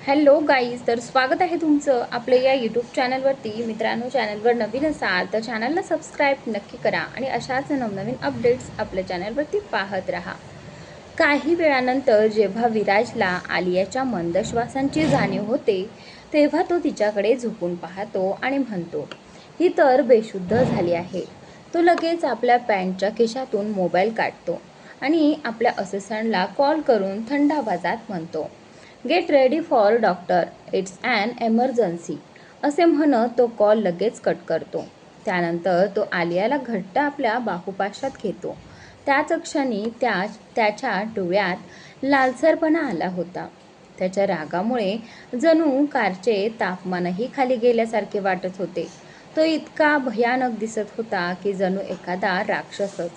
Hello guys, तर स्वागत आहे तुमचं आपल्या या यूट्यूब चॅनलवरती. मित्रांनो, चॅनलवर नवीन असाल तर चॅनलला सबस्क्राईब नक्की करा आणि अशाच नवनवीन अपडेट्स आपल्या चॅनलवरती पाहत राहा. काही वेळानंतर जेव्हा विराजला आलियाच्या मंद श्वासांची जाणीव होते, तेव्हा तो तिच्याकडे झुकून पाहतो आणि म्हणतो, ही तर बेशुद्ध झाली आहे. तो लगेच आपल्या पॅन्टच्या खिशातून मोबाईल काढतो आणि आपल्या असिस्टंटला कॉल करून थंड आवाजात म्हणतो, get ready for doctor, it's an emergency. असे म्हणत तो कॉल लगेच कट करतो. त्यानंतर तो आलियाला घट्ट आपल्या बाहुपाशात घेतो. त्याच क्षणी त्याच्या डोळ्यात लालसरपणा आला होता. त्याच्या रागामुळे जणू कारचे तापमानही खाली गेल्यासारखे वाटत होते. तो इतका भयानक दिसत होता की जणू एखादा राक्षसच,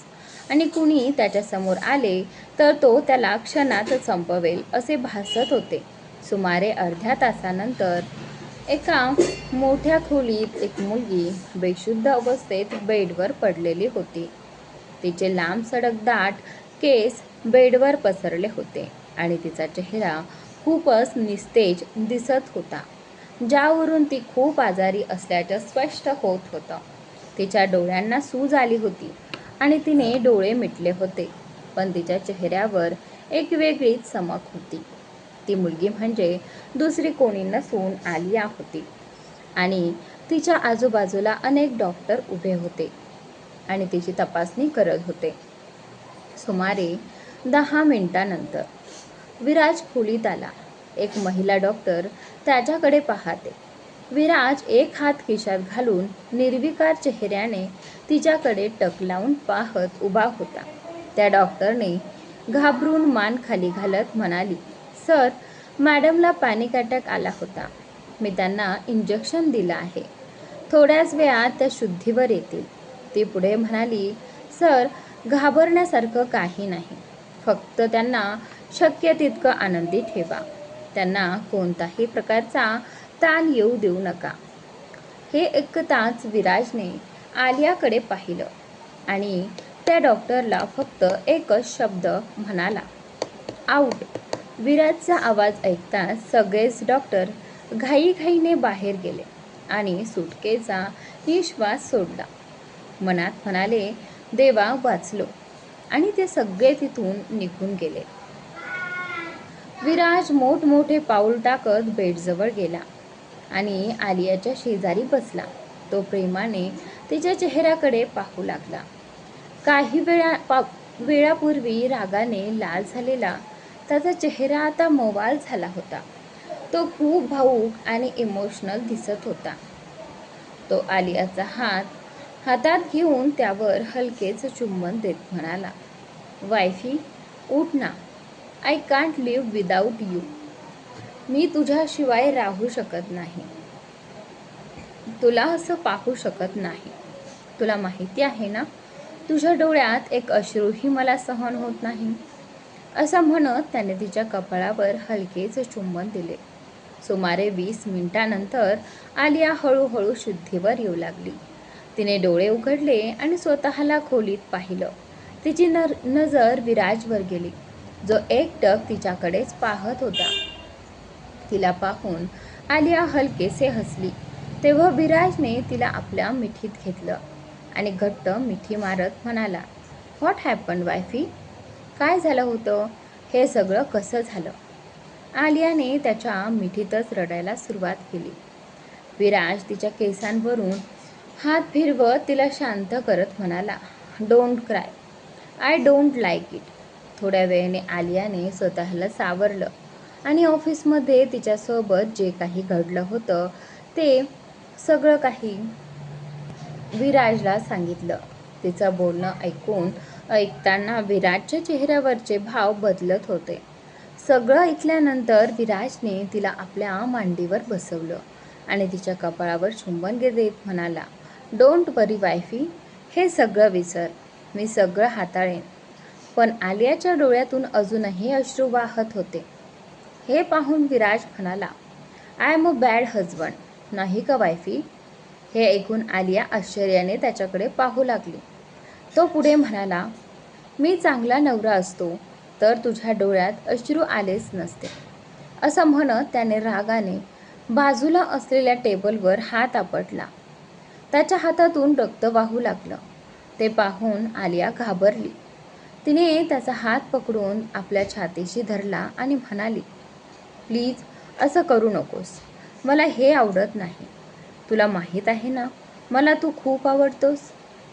आणि कुणी त्याच्यासमोर आले तर तो त्याला क्षणात संपवेल असे भासत होते. सुमारे अर्ध्या तासानंतर एका मोठ्या खोलीत एक मुलगी बेशुद्ध अवस्थेत बेडवर पडलेली होती. तिचे लांब सडक दाट केस बेडवर पसरले होते आणि तिचा चेहरा खूपच निस्तेज दिसत होता, ज्यावरून ती खूप आजारी असल्याचे स्पष्ट होत होतं. तिच्या डोळ्यांना सूज आली होती आणि तिने डोळे मिटले होते, पण तिच्या चेहऱ्यावर एक वेगळीच चमक होती. ती मुलगी म्हणजे दुसरी कोणी नसून आलिया होती आणि तिच्या आजूबाजूला अनेक डॉक्टर उभे होते आणि तिची तपासणी करत होते. सुमारे 10 मिनिटांनंतर विराज खोलीत आला. एक महिला डॉक्टर त्याच्याकडे पाहते. विराज एक हात खिशात घालून निर्विकार चेहऱ्याने तिच्याकडे टक लावून पाहत उभा होता. त्या डॉक्टरने घाबरून मान खाली घालत म्हणाली, सर, मॅडमला पॅनिक अटॅक आला होता. मी त्यांना इंजेक्शन दिलं आहे. थोड्याच वेळात त्या शुद्धीवर येतील. ती पुढे म्हणाली, सर, घाबरण्यासारखं काही नाही. फक्त त्यांना शक्य तितकं आनंदी ठेवा. त्यांना कोणताही प्रकारचा ताण येऊ देऊ नका. हे ऐकताच विराजने आलियाकडे पाहिलं आणि त्या डॉक्टरला फक्त एकच शब्द म्हणाला, आऊट. विराजचा आवाज ऐकताच सगळेच डॉक्टर घाईघाईने बाहेर गेले आणि सुटकेचा निश्वास सोडला. मनात म्हणाले, देवा, वाचलो. आणि ते सगळे तिथून निघून गेले. विराज मोठमोठे पाऊल टाकत बेडजवळ गेला आणि आलियाच्या शेजारी बसला. तो प्रेमाने तिच्या चेहऱ्याकडे पाहू लागला. काही वेळापूर्वी रागाने लाल झालेला त्याचा चेहरा आता मवाल झाला होता. तो खूप भावूक आणि इमोशनल दिसत होता. तो आलियाचा हातात घेऊन त्यावर हलकेच चुंबन देत म्हणाला, वायफी, उठ ना. I can't live without you. मी तुझ्याशिवाय राहू शकत नाही. तुला असं पाहू शकत नाही. तुला माहिती आहे ना, तुझ्या डोळ्यात एक अश्रूही मला सहन होत नाही. असं म्हणत त्याने तिच्या कपाळावर हलकेच चुंबन दिले. सुमारे 20 मिनिटांनंतर आलिया हळूहळू शुद्धीवर येऊ लागली. तिने डोळे उघडले आणि स्वतःला खोलीत पाहिलं. तिची नजर विराजवर गेली, जो एकटक तिच्याकडेच पाहत होता. तिला पाहून आलिया हलकेसे हसली. तेव्हा विराजने तिला आपल्या मिठीत घेतलं आणि घट्ट मिठी मारत म्हणाला, व्हॉट हॅपन वायफी? काय झालं होतं? हे सगळं कसं झालं? आलियाने त्याच्या मिठीतच रडायला सुरुवात केली. विराज तिच्या केसांवरून हात फिरवत तिला शांत करत म्हणाला, don't cry. I don't like it. थोड्या वेळाने आलियाने स्वतःला सावरलं आणि ऑफिसमध्ये तिच्यासोबत जे काही घडलं होतं ते सगळं काही विराजला सांगितलं. तिचं बोलणं ऐकताना विराजच्या चेहऱ्यावरचे भाव बदलत होते. सगळं ऐकल्यानंतर विराजने तिला आपल्या मांडीवर बसवलं आणि तिच्या कपाळावर चुंबन देत म्हणाला, डोंट वरी वायफी. हे सगळं विसर. मी सगळं हाताळेन. पण आलियाच्या डोळ्यातून अजूनही अश्रू वाहत होते. हे पाहून विराज म्हणाला, I am a bad husband, नाही का वायफी? हे ऐकून आलिया आश्चर्याने त्याच्याकडे पाहू लागली. तो पुढे म्हणाला, मी चांगला नवरा असतो तर तुझ्या डोळ्यात अश्रू आलेच नसते. असं म्हणत त्याने रागाने बाजूला असलेल्या टेबलवर हात आपटला. त्याच्या हातातून रक्त वाहू लागलं. ते पाहून आलिया घाबरली. तिने त्याचा हात पकडून आपल्या छातीशी धरला आणि म्हणाली, प्लीज असं करू नकोस. मला हे आवडत नाही. तुला माहीत आहे ना, मला तू खूप आवडतोस.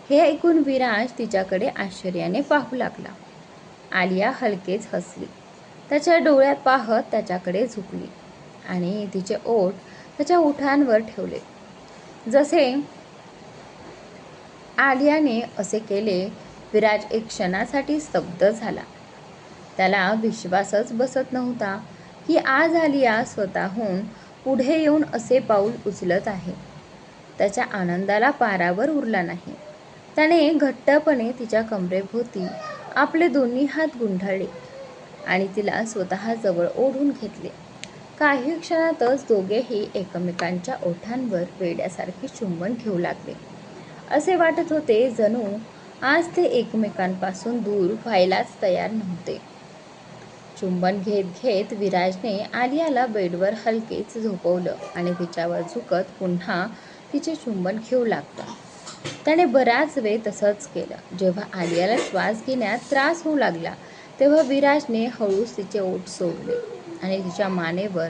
हे ऐकून विराज तिच्याकडे आश्चर्याने पाहू लागला. आलिया हलकेच हसली. त्याच्या डोळ्यात पाहत त्याच्याकडे झुकली आणि तिचे ओठ त्याच्या ओठांवर ठेवले. जसे आलियाने असे केले, विराज एक क्षणासाठी स्तब्ध झाला. त्याला विश्वासच बसत नव्हता की आज आलिया स्वतःहून पुढे येऊन असे पाऊल उचलत आहे. त्याच्या आनंदाला पारावर उरला नाही. त्याने घट्टपणे तिच्या कमरेभोवती आपले दोन्ही हात गुंडाळले आणि तिला स्वतःजवळ ओढून घेतले. काही क्षणातच दोघेही एकमेकांच्या ओठांवर वेड्यासारखे चुंबन घेऊ लागले. असे वाटत होते जणू आज ते एकमेकांपासून दूर व्हायलाच तयार नव्हते. चुंबन घेत घेत विराजने आलियाला बेडवर हलकेच झोपवलं आणि तिच्यावर झुकत पुन्हा तिचे चुंबन घेऊ लागला. त्याने बराच वेळ तसंच केलं. जेव्हा आलियाला श्वास घेण्यात त्रास होऊ लागला तेव्हा विराजने हळूच तिचे ओठ सोडले आणि तिच्या मानेवर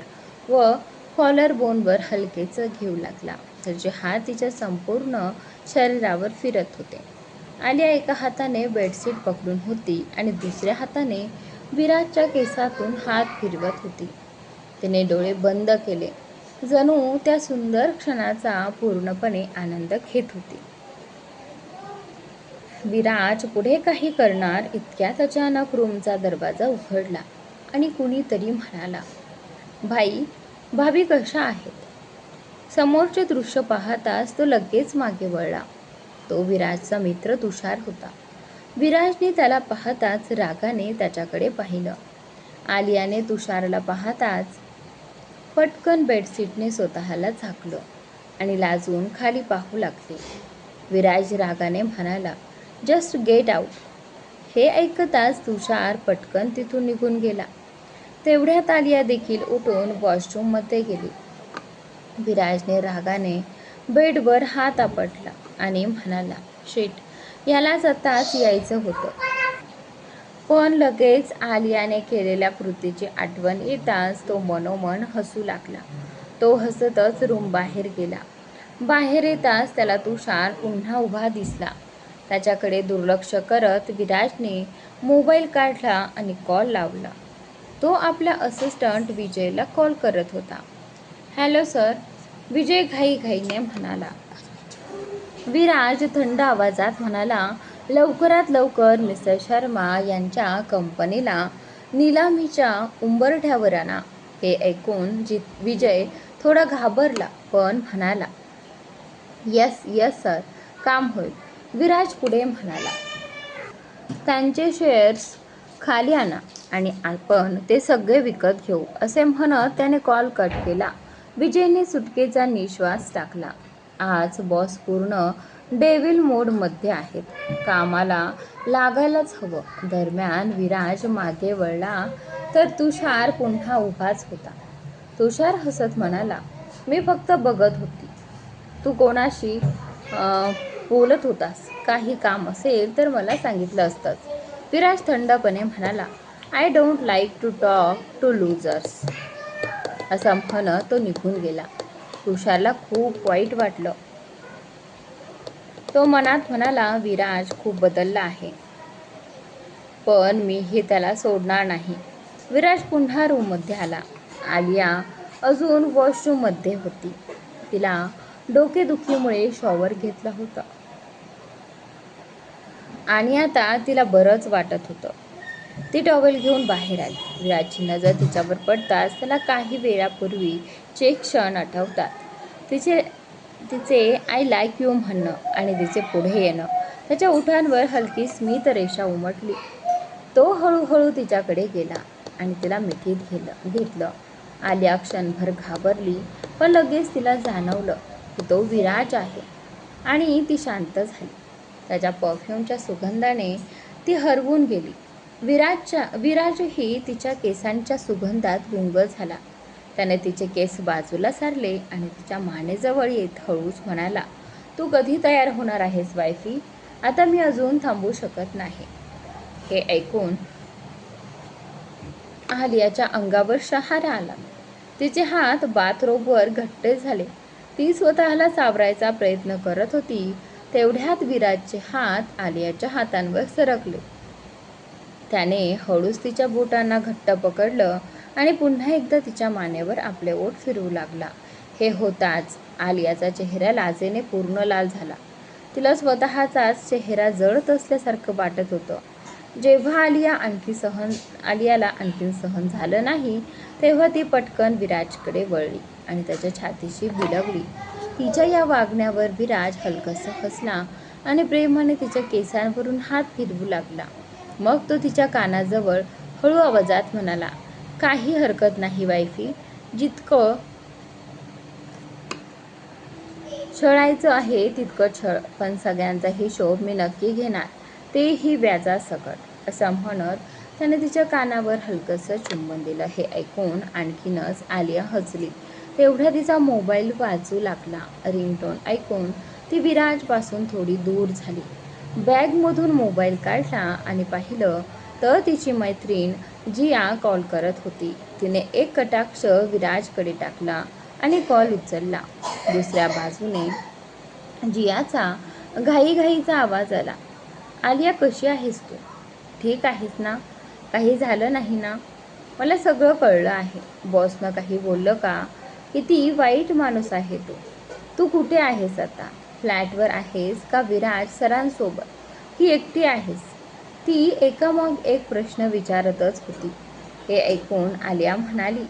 व कॉलर बोनवर हलकेच घेऊ लागला. त्याचे हात तिच्या संपूर्ण शरीरावर फिरत होते. आलिया एका हाताने बेडशीट पकडून होती आणि दुसऱ्या हाताने विराजच्या केसातून हात फिरवत होती. तिने डोळे बंद केले, जणू त्या सुंदर क्षणाचा पूर्णपणे आनंद घेत होती. विराज पुढे काही करणार इतक्यात अचानक रूमचा दरवाजा उघडला आणि कुणीतरी म्हणाला, भाभी कशा आहेत? समोरचे दृश्य पाहताच तो लगेच मागे वळला. तो विराजचा मित्र तुषार होता. विराजने त्याला पाहताच रागाने त्याच्याकडे पाहिलं. आलियाने तुषारला पाहताच पटकन बेडशीटने स्वतःला झाकलं आणि लाजून खाली पाहू लागले. विराज रागाने म्हणाला, जस्ट गेट आउट. हे ऐकताच तुषार पटकन तिथून निघून गेला. तेवढ्यात आलिया देखील उठून वॉशरूममध्ये गेली. विराजने रागाने बेडवर हात आपटला आणि म्हणाला, शिट, यालाच आताच यायचं होतं. पण लगेच आलियाने केलेल्या कृतीची आठवण येताच तो मनोमन हसू लागला. तो हसतच रूम बाहेर गेला. बाहेर येताच त्याला तुषार पुन्हा उभा दिसला. त्याच्याकडे दुर्लक्ष करत विराजने मोबाईल काढला आणि कॉल लावला. तो आपल्या असिस्टंट विजयला कॉल करत होता. हॅलो सर, विजय घाईघाईने म्हणाला. विराज थंड आवाजात म्हणाला, लवकरात लवकर मिस्टर शर्मा यांच्या कंपनीला निलामीच्या उंबरठ्यावर आणा. हे ऐकून विजय थोडा घाबरला पण म्हणाला, यस यस सर, काम होईल. विराज पुढे म्हणाला, त्यांचे शेअर्स खाली आणा आणि आपण ते सगळे विकत घेऊ. असे म्हणत त्याने कॉल कट केला. विजयने सुटकेचा निश्वास टाकला. आज बॉस पूर्ण डेव्हिल मोडमध्ये आहेत. कामाला लागायलाच हवं. दरम्यान विराज मागे वळला तर तुषार पुन्हा उभाच होता. तुषार हसत म्हणाला, मी फक्त बघत होती. तू कोणाशी बोलत होतास? काही काम असेल तर मला सांगितलं असतंच. विराज थंडपणे म्हणाला, I don't like to talk to losers. असं म्हणत तो निघून गेला. तुषारला खूप वाईट वाटलं. तो मनात म्हणाला, विराज खूप बदलला आहे, पण मी हे त्याला सोडणार नाही. विराज पुन्हा रूममध्ये आला. आलिया अजून वॉशरूममध्ये होती. तिला डोकेदुखीमुळे शॉवर घेतला होता आणि आता तिला बरंच वाटत होतं. ती टॉवेल घेऊन बाहेर आली. विराजची नजर तिच्यावर पडताच त्याला काही वेळापूर्वीचे क्षण आठवतात. तिचे आय लाईक यू म्हणणं आणि तिचे पुढे येणं. त्याच्या ओठांवर हलकी स्मित रेषा उमटली. तो हळूहळू तिच्याकडे गेला आणि तिला मिठीत घेतलं. आलिया क्षणभर घाबरली, पण लगेच तिला जाणवलं की तो विराज आहे आणि ती शांत झाली. त्याच्या परफ्यूमच्या सुगंधाने ती हरवून गेली. विराजही तिच्या केसांच्या सुगंधात गुंग झाला. त्याने तिचे केस बाजूला सारले आणि तिच्या मानेजवळ येत हळूच म्हणाला, तू कधी तयार होणार आहेस वायफी? आता मी अजून थांबू शकत नाही. हे ऐकून आलियाच्या अंगावर शहारा आला. तिचे हात बाथरोबवर घट्ट झाले. ती स्वतःला सावरायचा प्रयत्न करत होती. तेवढ्यात विराजचे हात आलियाच्या हातांवर सरकले. त्याने हळूच तिच्या बोटांना घट्ट पकडलं आणि पुन्हा एकदा तिच्या मानेवर आपले ओठ फिरवू लागला. हे होताच आलियाचा चेहरा लाजेने पूर्ण लाल झाला. तिला स्वतःचाच चेहरा जळत असल्यासारखं वाटत होतं. जेव्हा आलियाला आणखीन सहन झालं नाही तेव्हा ती पटकन विराजकडे वळली आणि त्याच्या छातीशी बिलगली. तिच्या या वागण्यावर विराज हलकसं हसला आणि प्रेमाने तिच्या केसांवरून हात फिरवू लागला. मग तो तिच्या कानाजवळ हळू आवाजात म्हणाला, काही हरकत नाही वायफी, जितकं छळायचं आहे तितकं छळ, पण सगळ्यांचा हिशोब मी नक्की घेणार, तेही व्याजासकट. असं म्हणत त्याने तिच्या कानावर हलकंसं चुंबन दिलं. हे ऐकून आणखीनच आलिया हसली. तेवढ्या तिचा मोबाईल वाजू लागला. रिंगटोन ऐकून ती विराजपासून थोडी दूर झाली. बॅगमधून मोबाईल काढला आणि पाहिलं तर तिची मैत्रीण जिया कॉल करत होती. तिने एक कटाक्ष विराजकडे टाकला आणि कॉल उचलला. दुसऱ्या बाजूने जियाचा घाईघाईचा आवाज आला, आलिया कशी आहेस तू? ठीक आहेस ना? काही झालं नाही ना? मला सगळं कळलं आहे. बॉसनं काही बोललं का? किती वाईट माणूस आहे तू. तू कुठे आहेस आता? फ्लॅटवर आहेस का विराज सरांसोबत, की एकटी आहेस? ती एकामाग एक प्रश्न विचारतच होती. हे ऐकून आलिया म्हणाली,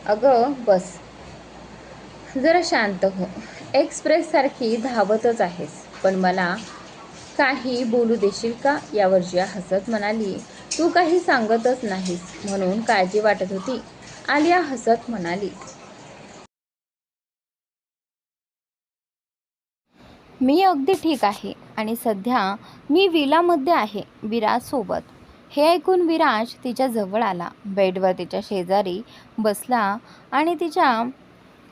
अगं बस, जरा शांत हो. एक्सप्रेससारखी धावतच आहेस, पण मला काही बोलू देशील का? यावर जिया हसत म्हणाली, तू काही सांगतच नाहीस म्हणून काळजी वाटत होती. आलिया हसत म्हणाली, मी अगदी ठीक आहे आणि सध्या मी विलामध्ये आहे विराजसोबत. हे ऐकून विराज तिच्या जवळ आला, बेडवर तिच्या शेजारी बसला आणि तिच्या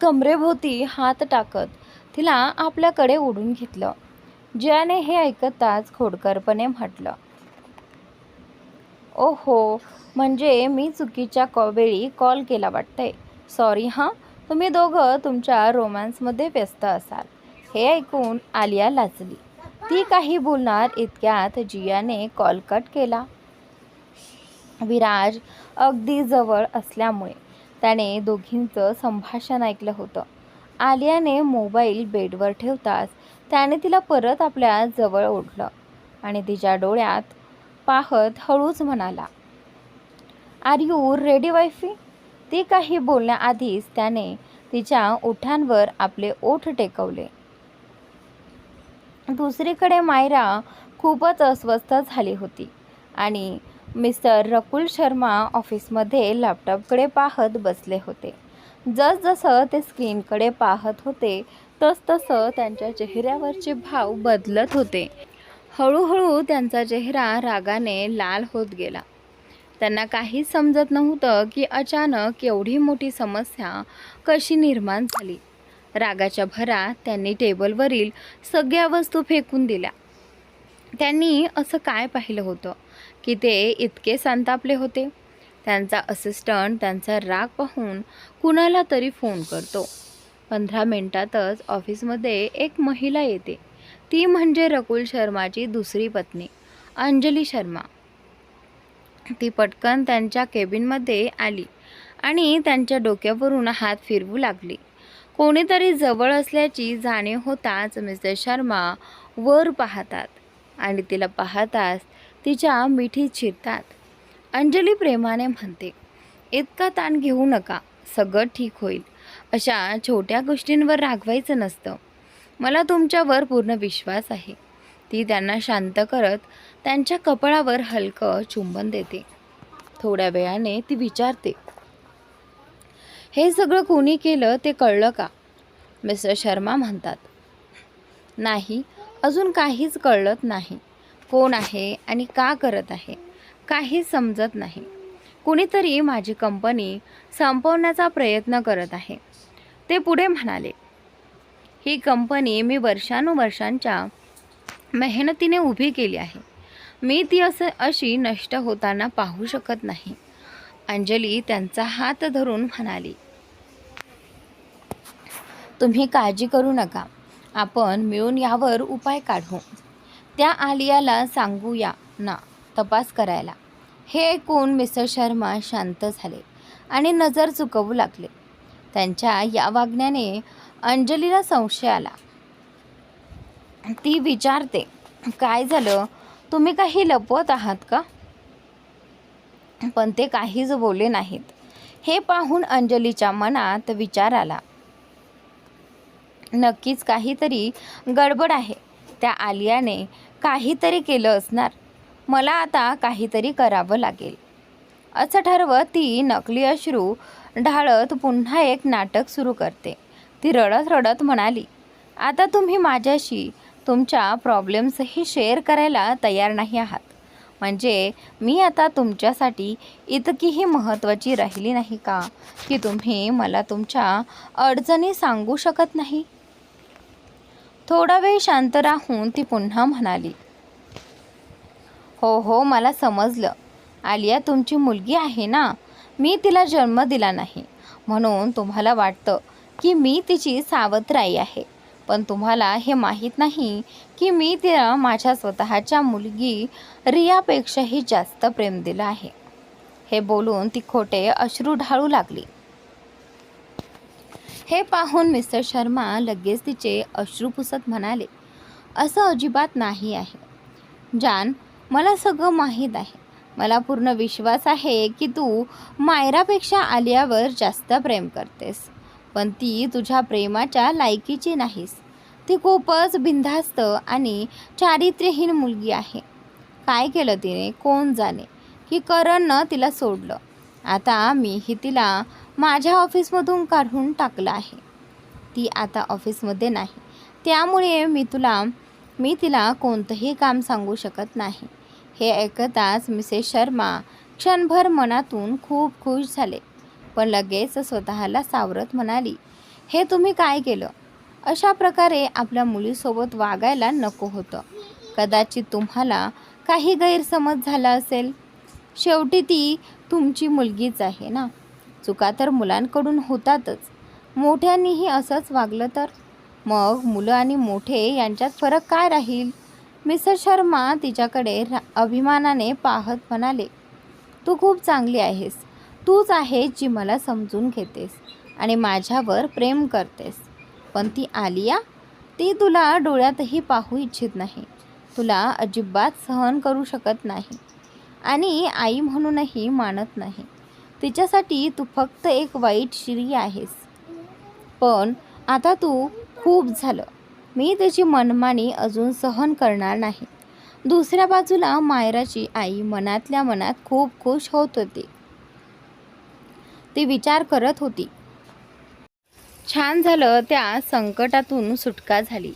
कमरेभोवती हात टाकत तिला आपल्याकडे ओढून घेतलं. जियाने हे ऐकताच खोडकरपणे म्हटलं, ओहो, म्हणजे मी चुकीच्या वेळी कॉल केला वाटतंय. सॉरी हां, तुम्ही दोघं तुमच्या रोमॅन्समध्ये व्यस्त असाल. हे ऐकून आलिया लाजली. ती काही बोलणार इतक्यात जियाने कॉल कट केला. विराज अगदी जवळ असल्यामुळे त्याने दोघींचं संभाषण ऐकलं होतं. आलियाने मोबाईल बेडवर ठेवताच त्याने तिला परत आपल्या जवळ ओढलं आणि तिच्या डोळ्यात पाहत हळूच म्हणाला, आर यू रेडी वायफी? ती काही बोलण्याआधीच त्याने तिच्या ओठांवर आपले ओठ टेकवले. दुसरीकडे मायरा खूपच अस्वस्थ झाली होती आणि मिस्टर रकुल शर्मा ऑफिसमध्ये लॅपटॉपकडे पाहत बसले होते. जसजसं ते स्क्रीनकडे पाहत होते तसतसं त्यांच्या चेहऱ्यावरचे भाव बदलत होते. हळूहळू त्यांचा चेहरा रागाने लाल होत गेला. त्यांना काहीच समजत नव्हतं की अचानक एवढी मोठी समस्या कशी निर्माण झाली. रागाच्या भरात त्यांनी टेबलवरील सगळ्या वस्तू फेकून दिल्या. त्यांनी असं काय पाहिलं होतं की ते इतके संतापले होते? त्यांचा असिस्टंट त्यांचा राग पाहून कुणाला तरी फोन करतो. 15 मिनिटातच ऑफिसमध्ये एक महिला येते. ती म्हणजे रकुल शर्माची दुसरी पत्नी अंजली शर्मा. ती पटकन त्यांच्या केबिनमध्ये आली आणि त्यांच्या डोक्यावरून हात फिरवू लागली. कोणीतरी जवळ असल्याची जाणीव होताच मिस्टर शर्मा वर पाहतात आणि तिला पाहताच तिच्या मिठीत शिरतात. अंजली प्रेमाने म्हणते, इतका ताण घेऊ नका, सगळं ठीक होईल. अशा छोट्या गोष्टींवर रागवायचं नसतं. मला तुमच्यावर पूर्ण विश्वास आहे. ती त्यांना शांत करत त्यांच्या कपाळावर हलकं चुंबन देते. थोड्या वेळाने ती विचारते, हे सगळं कोणी केलं ते कळलं का? मिस्टर शर्मा म्हणतात, नाही, अजून काहीच कळत नाही. कोण आहे आणि का करत आहे काहीच समजत नाही. कुणीतरी माझी कंपनी संपवण्याचा प्रयत्न करत आहे. ते पुढे म्हणाले, ही कंपनी मी वर्षानुवर्षांच्या मेहनतीने उभी केली आहे. मी ती अशी नष्ट होताना पाहू शकत नाही. अंजली त्यांचा हात धरून म्हणाली, तुम्ही काळजी करू नका. आपण मिळून यावर उपाय काढू. त्या आलियाला सांगूया ना तपास करायला. हे ऐकून मिस्टर शर्मा शांत झाले आणि नजर चुकवू लागले. त्यांच्या या वागण्याने अंजलीला संशय आला. ती विचारते, काय झालं? तुम्ही काही लपवत आहात का? पण ते काहीच बोलले नाहीत. हे पाहून अंजलीच्या मनात विचार आला, नक्कीच काहीतरी गडबड आहे. त्या आलियाने काहीतरी केलं असणार. मला आता काहीतरी करावं लागेल. असं ठरवत ती नकली अश्रू ढाळत पुन्हा एक नाटक सुरू करते. ती रडत रडत म्हणाली, आता तुम्ही माझ्याशी तुमच्या प्रॉब्लेम्सही शेअर करायला तयार नाही आहात. म्हणजे मी आता तुमच्यासाठी इतकीही महत्त्वाची राहिली नाही का की तुम्ही मला तुमच्या अडचणी सांगू शकत नाही? थोडा वेळ शांत राहून ती पुन्हा म्हणाली, हो मला समजलं. आलिया तुमची मुलगी आहे ना. मी तिला जन्म दिला नाही म्हणून तुम्हाला वाटतं की मी तिची सावत्र आई आहे. पण तुम्हाला हे माहीत नाही की मी तिला माझ्या स्वतःच्या मुलगी रियापेक्षाही जास्त प्रेम दिलं आहे. हे बोलून ती खोटे अश्रू ढाळू लागली. हे पाहून मिस्टर शर्मा लगेच तिचे अश्रू पुसत म्हणाले, असं अजिबात नाही आहे जान. मला सगळं माहीत आहे. मला पूर्ण विश्वास आहे की तू मायरापेक्षा आलियावर जास्त प्रेम करतेस. पण ती तुझ्या प्रेमाच्या लायकीची नाहीस. ती खूपच बिनधास्त आणि चारित्र्यहीन मुलगी आहे. काय केलं तिने कोण जाणे की करणनं तिला सोडलं. आता मीही तिला माझ्या ऑफिसमधून काढून टाकलं आहे. ती आता ऑफिसमध्ये नाही. त्यामुळे मी तिला कोणतंही काम सांगू शकत नाही. हे ऐकताच मिसेस शर्मा क्षणभर मनातून खूप खुश झाले. पण लगेच स्वतःला सावरत म्हणाली, हे तुम्ही काय केलं? अशा प्रकारे आपल्या मुलीसोबत वागायला नको होतं. कदाचित तुम्हाला काही गैरसमज झाला असेल. शेवटी ती तुमची मुलगीच आहे ना. चुका तर मुलांकडून होतातच. मोठ्यांनीही असंच वागलं तर मग मुलं आणि मोठे यांच्यात फरक काय राहील? मिस्टर शर्मा तिच्याकडे अभिमानाने पाहत म्हणाले, तू खूप चांगली आहेस. तूच आहेस जी मला समजून घेतेस आणि माझ्यावर प्रेम करतेस. पण ती आलिया, ती तुला डोळ्यातही पाहू इच्छित नाही. तुला अजिबात सहन करू शकत नाही आणि आई म्हणूनही मानत नाही. तिच्यासाठी तू फक्त एक वाईट स्त्री आहेस. पण आता तू खूप झालं. मी त्याची मनमानी अजून सहन करणार नाही. दुसऱ्या बाजूला मायराची आई मनातल्या मनात खूप खुश होत होती. ती विचार करत होती, छान झालं त्या संकटातून सुटका झाली.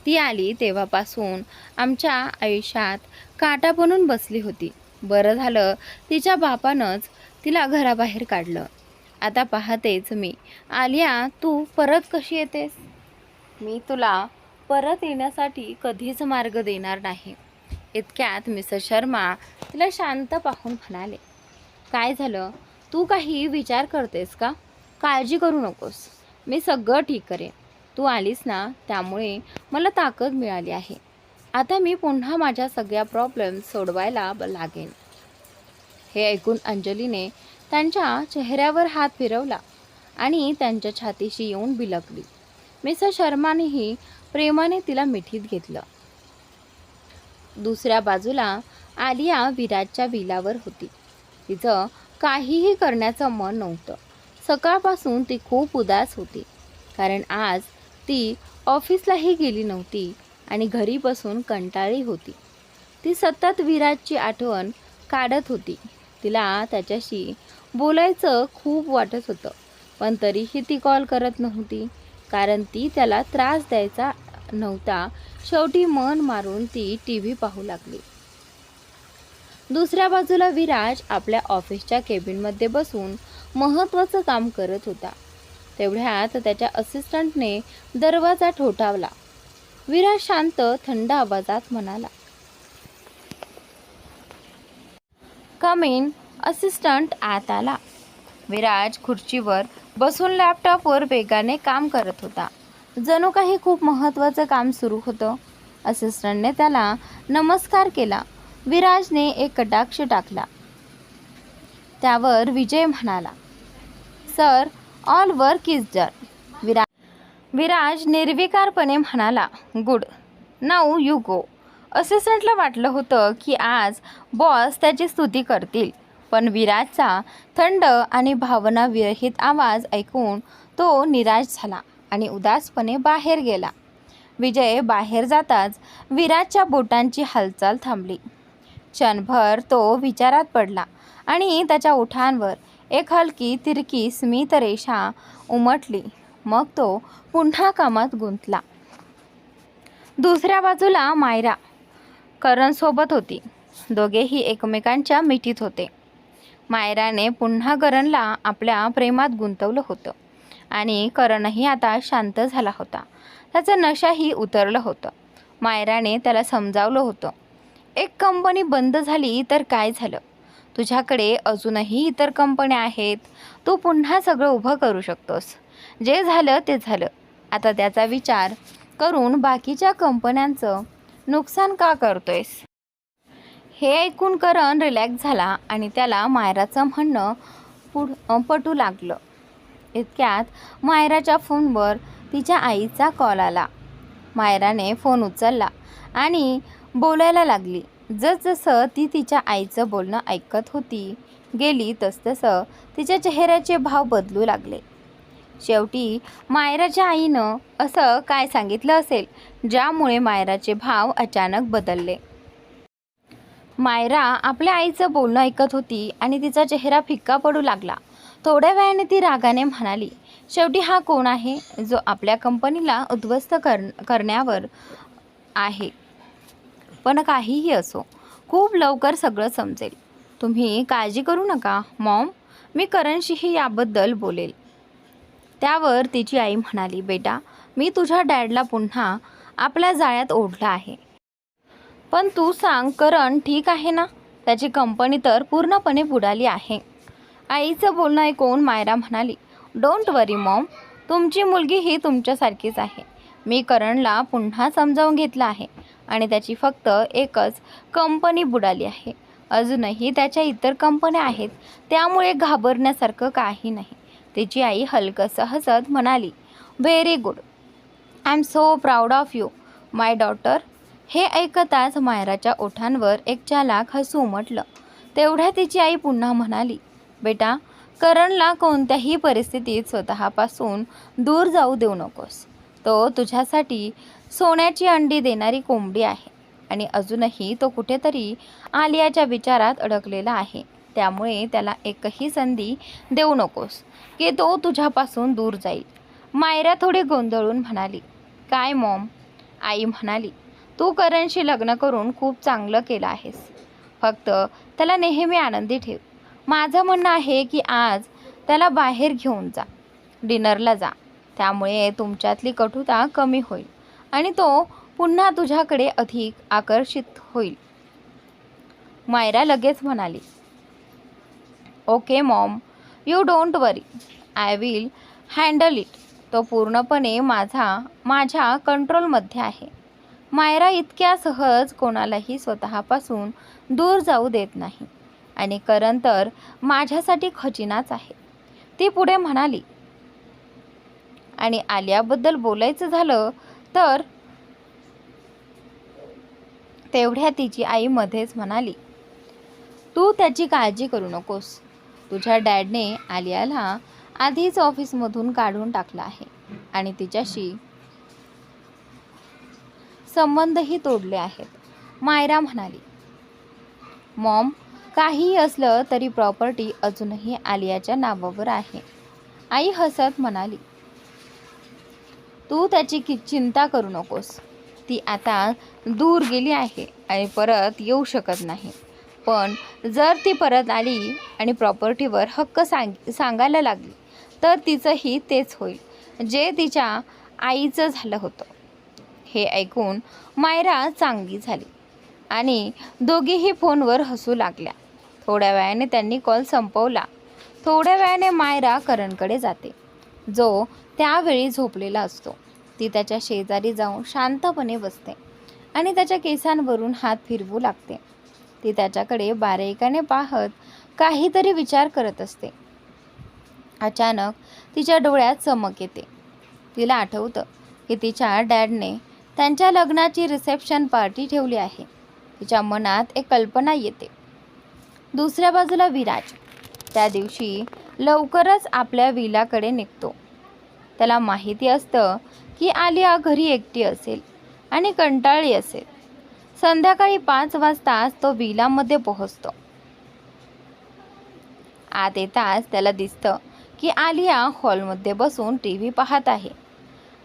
ती आली तेव्हापासून आमच्या आयुष्यात काटा बनून बसली होती. बरं झालं तिच्या बापानंच तिला घराबाहेर काढलं. आता पाहतेच मी. आलिया, तू परत कशी येतेस? मी तुला परत येण्यासाठी कधीच मार्ग देणार नाही. इतक्यात मिस्टर शर्मा तिला शांत पाहून म्हणाले, काय झालं? तू काही विचार करतेस का? काळजी करू नकोस. मी सगळं ठीक करेन. तू आलीस ना, त्यामुळे मला ताकद मिळाली आहे. आता मी पुन्हा माझ्या सगळ्या प्रॉब्लेम्स सोडवायला लागेन. हे ऐकून अंजलीने त्यांच्या चेहऱ्यावर हात फिरवला आणि त्यांच्या छातीशी येऊन बिलकली. मिस्टर शर्मानेही प्रेमाने तिला मिठीत घेतलं. दुसऱ्या बाजूला आलिया विराजच्या विलावर होती. तिचं काहीही करण्याचं मन नव्हतं. सकाळपासून ती खूप उदास होती. कारण आज ती ऑफिसलाही गेली नव्हती आणि घरी बसून कंटाळली होती. ती सतत विराजची आठवण काढत होती. तिला त्याच्याशी बोलायचं खूप वाटत होतं. पण तरीही ती कॉल करत नव्हती. कारण ती त्याला त्रास द्यायचा नव्हता. शेवटी मन मारून ती TV पाहू लागली. दुसऱ्या बाजूला विराज आपल्या ऑफिसच्या केबिनमध्ये बसून महत्त्वाचं काम करत होता. तेवढ्यात त्याच्या असिस्टंटने दरवाजा ठोठावला. विराज शांत थंड आवाजात म्हणाला, कम इन. असिस्टंट आत आला. विराज खुर्चीवर बसून लॅपटॉपवर वेगाने काम करत होता. जणू काही खूप महत्त्वाचं काम सुरू होतं. असिस्टंटने त्याला नमस्कार केला. विराजने एक कटाक्ष टाकला. त्यावर विजय म्हणाला, sir, all work is done. Viraj निर्विकारपणे म्हणाला, गुड, नाऊ यू गो. असिस्टंटला वाटलं होतं की आज बॉस त्याची स्तुती करतील, पण विराजचा थंड आणि भावनाविरहित आवाज ऐकून तो निराश झाला आणि उदासपणे बाहेर गेला. विजय बाहेर जाताच विराजच्या बोटांची हालचाल थांबली. क्षणभर तो विचारात पडला आणि त्याच्या ओठांवर एक हलकी तिरकी स्मित रेषा उमटली. मग तो पुन्हा कामात गुंतला. दुसऱ्या बाजूला मायरा करणसोबत होती. दोघेही एकमेकांच्या मिठीत होते. मायराने पुन्हा करणला आपल्या प्रेमात गुंतवलं होतं आणि करणही आता शांत झाला होता. त्याचं नशाही उतरलं होतं. मायराने त्याला समजावलं होतं, एक कंपनी बंद झाली तर काय झालं, तुझ्याकडे अजूनही इतर कंपन्या आहेत. तू पुन्हा सगळं उभं करू शकतोस. जे झालं ते झालं. आता त्याचा विचार करून बाकीच्या कंपन्यांचं नुकसान का करतोयस. हे ऐकून करण रिलॅक्स झाला आणि त्याला मायराचं म्हणणं पटू लागलं. इतक्यात मायराच्या फोनवर तिच्या आईचा कॉल आला. मायराने फोन उचलला आणि बोलायला लागली. जसजसं ती तिच्या आईचं बोलणं ऐकत होती गेली तसतसं तिच्या चेहऱ्याचे भाव बदलू लागले. शेवटी मायराच्या आईनं असं काय सांगितलं असेल ज्यामुळे मायराचे भाव अचानक बदलले. मायरा आपल्या आईचं बोलणं ऐकत होती आणि तिचा चेहरा फिक्का पडू लागला. थोड्या वेळाने ती रागाने म्हणाली, शेवटी हा कोण आहे जो आपल्या कंपनीला उद्ध्वस्त करण्यावर आहे. पण काहीही असो, खूप लवकर सगळं समजेल. तुम्ही काळजी करू नका मॉम, मी करणशीही याबद्दल बोलेल. त्यावर तिची आई म्हणाली, बेटा, मी तुझ्या डॅडला पुन्हा आपल्या जाळ्यात ओढलं आहे. पण तू सांग, करण ठीक आहे ना? त्याची कंपनी तर पूर्णपणे बुडाली आहे. आईचं बोलणं ऐकून मायरा म्हणाली, डोंट वरी मॉम, तुमची मुलगी ही तुमच्यासारखीच आहे. मी करणला पुन्हा समजावून घेतलं आहे आणि त्याची फक्त एकच कंपनी बुडाली आहे. अजूनही त्याच्या इतर कंपन्या आहेत, त्यामुळे घाबरण्यासारखं काही नाही. तिची आई हलकसं हसत म्हणाली, very good, I am so proud of you my daughter. हे ऐकताच मायराच्या ओठांवर एक चालाक हसू उमटलं. तेवढ्या तिची आई पुन्हा म्हणाली, बेटा, करणला कोणत्याही परिस्थितीत स्वतःपासून दूर जाऊ देऊ नकोस. तो तुझ्यासाठी सोन्याची अंडी देणारी कोंबडी आहे आणि अजूनही तो कुठेतरी आलियाच्या विचारात अडकलेला आहे. त्यामुळे त्याला एकही संधी देऊ नकोस की तो तुझ्यापासून दूर जाईल. मायरा थोडी गोंधळून म्हणाली, काय मॉम? आई म्हणाली, तू करणशी लग्न करून खूप चांगलं केलं आहेस. फक्त त्याला नेहमी आनंदी ठेव. माझं म्हणणं आहे की आज त्याला बाहेर घेऊन जा, डिनरला जा. त्यामुळे तुमच्यातली कटुता कमी होईल आणि तो पुन्हा तुझ्याकडे अधिक आकर्षित होईल. मायरा लगेच म्हणाली, okay Maugham, you don't worry, I will handle it. तो पूर्णपणे माझ्या कंट्रोलमध्ये आहे. मायरा इतक्या सहज कोणालाही स्वतःपासून दूर जाऊ देत नाही आणि करण तर माझ्यासाठी खजिनाच आहे. ती पुढे म्हणाली. आणि आलियाबद्दल बोलायचं झालं तर तेवढ्या तिची आई मध्येच म्हणाली, तू त्याची काळजी करू नकोस. तुझ्या डॅडने आलियाला आधीच ऑफिसमधून काढून टाकलं आहे आणि तिच्याशी संबंधही तोडले आहेत. मायरा म्हणाली, मॉम, काहीही असलं तरी प्रॉपर्टी अजूनही आलियाच्या नावावर आहे. आई हसत म्हणाली, तू त्याची चिंता करू नकोस. ती आता दूर गेली आहे आणि परत येऊ शकत नाही. पण जर ती परत आली आणि प्रॉपर्टीवर हक्क सांगायला लागली तर तिचंही तेच होईल जे तिच्या आईचं झालं होतं. हे ऐकून मायरा चांगली झाली आणि दोघीही फोनवर हसू लागल्या. थोड्या वेळाने त्यांनी कॉल संपवला. थोड्या वेळाने मायरा करणकडे जाते, जो त्यावेळी झोपलेला असतो. ती त्याच्या शेजारी जाऊन शांतपणे बसते आणि त्याच्या केसांवरून हात फिरवू लागते. ती त्याच्याकडे बारीकाने पाहत काहीतरी विचार करत असते. अचानक तिच्या डोळ्यात चमक येते. तिला आठवतं की तिच्या डॅडने त्यांच्या लग्नाची रिसेप्शन पार्टी ठेवली आहे. तिच्या मनात एक कल्पना येते. दुसऱ्या बाजूला विराज त्या दिवशी लवकरच आपल्या विलाकडे निघतो. त्याला माहिती असतं की आलिया घरी एकटी असेल आणि कंटाळली असेल. संध्याकाळी 5 वाजताच तो विलामध्ये पोहोचतो. आत येताच त्याला दिसतं की आलिया हॉलमध्ये बसून टीव्ही पाहत आहे.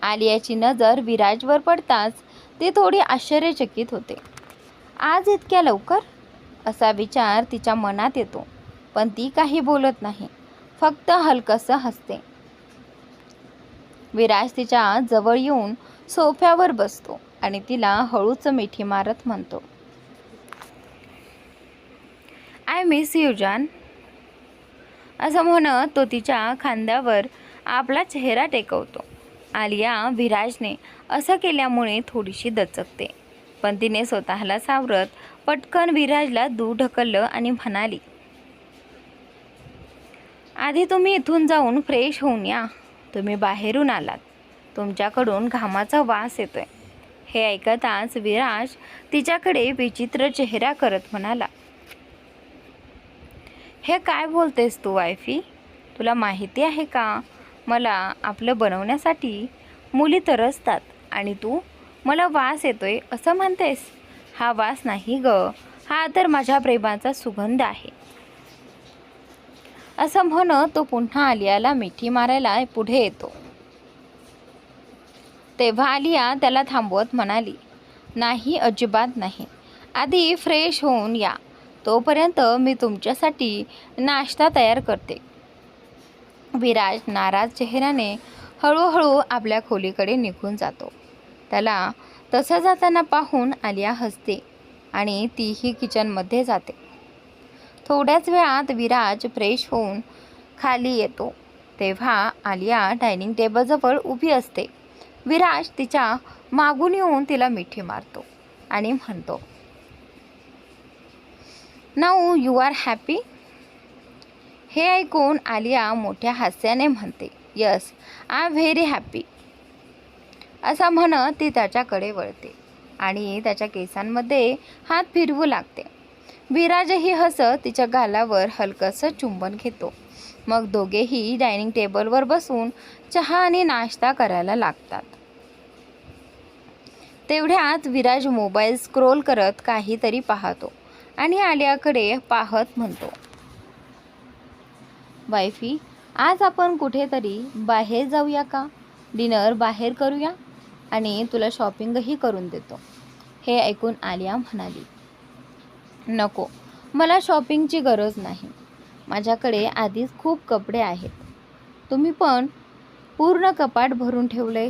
आलियाची नजर विराजवर पडताच ती थोडी आश्चर्यचकित होते. आज इतक्या लवकर असा विचार तिच्या मनात येतो, पण ती काही बोलत नाही, फक्त हलकसं हसते. विराज तिच्या जवळ येऊन सोफ्यावर बसतो आणि तिला हळूच मिठी मारत म्हणतो, आय मिस यू जान. असं म्हणत तो तिच्या खांद्यावर आपला चेहरा टेकवतो. आलिया विराजने असं केल्यामुळे थोडीशी दचकते, पण तिने स्वतःला सावरत पटकन विराजला दूर ढकललं आणि म्हणाली, आधी तुम्ही इथून जाऊन फ्रेश होऊन या. तुम्ही बाहेरून आलात, तुमच्याकडून घामाचा वास येतोय. हे ऐकताच विराज तिच्याकडे विचित्र चेहरा करत म्हणाला, हे काय बोलतेस तू वायफी? तुला माहिती आहे का, मला आपलं बनवण्यासाठी मुली तरसतात आणि तू मला वास येतोय असं म्हणतेस? हा वास नाही ग, हा तर माझ्या प्रेमाचा सुगंध आहे. असं म्हणत तो पुन्हा आलियाला मिठी मारायला पुढे येतो. तेव्हा आलिया त्याला थांबवत म्हणाली, नाही, अजिबात नाही. आधी फ्रेश होऊन या, तोपर्यंत मी तुमच्यासाठी नाश्ता तयार करते. विराज नाराज चेहऱ्याने हळूहळू आपल्या खोलीकडे निघून जातो. त्याला तसं जाताना पाहून आलिया हसते आणि तीही किचनमध्ये जाते. थोड्याच वेळात विराज फ्रेश होऊन खाली येतो. तेव्हा आलिया डायनिंग टेबलजवळ उभी असते. विराज तिच्या मागून येऊन तिला मिठी मारतो आणि म्हणतो, नाऊ यू आर हॅपी. हे ऐकून आलिया मोठ्या हास्याने म्हणते, yes, I am very happy. असं म्हणत ती त्याच्याकडे वळते आणि त्याच्या केसांमध्ये हात फिरवू लागते. विराजही हसत तिच्या गालावर हलकंसं चुंबन घेतो. मग दोघेही डायनिंग टेबलवर बसून चहा आणि नाश्ता करायला लागतात. तेवढ्यात विराज मोबाईल स्क्रोल करत काहीतरी पाहतो आणि आलियाकडे पाहत म्हणतो, वायफी, आज आपण कुठेतरी बाहेर जाऊया का? डिनर बाहेर करूया आणि तुला शॉपिंगही करून देतो. हे ऐकून आलिया म्हणाली, नको, मला शॉपिंगची गरज नाही. माझ्याकडे आधीच खूप कपडे आहेत. तुम्ही पण पूर्ण कपाट भरून ठेवले.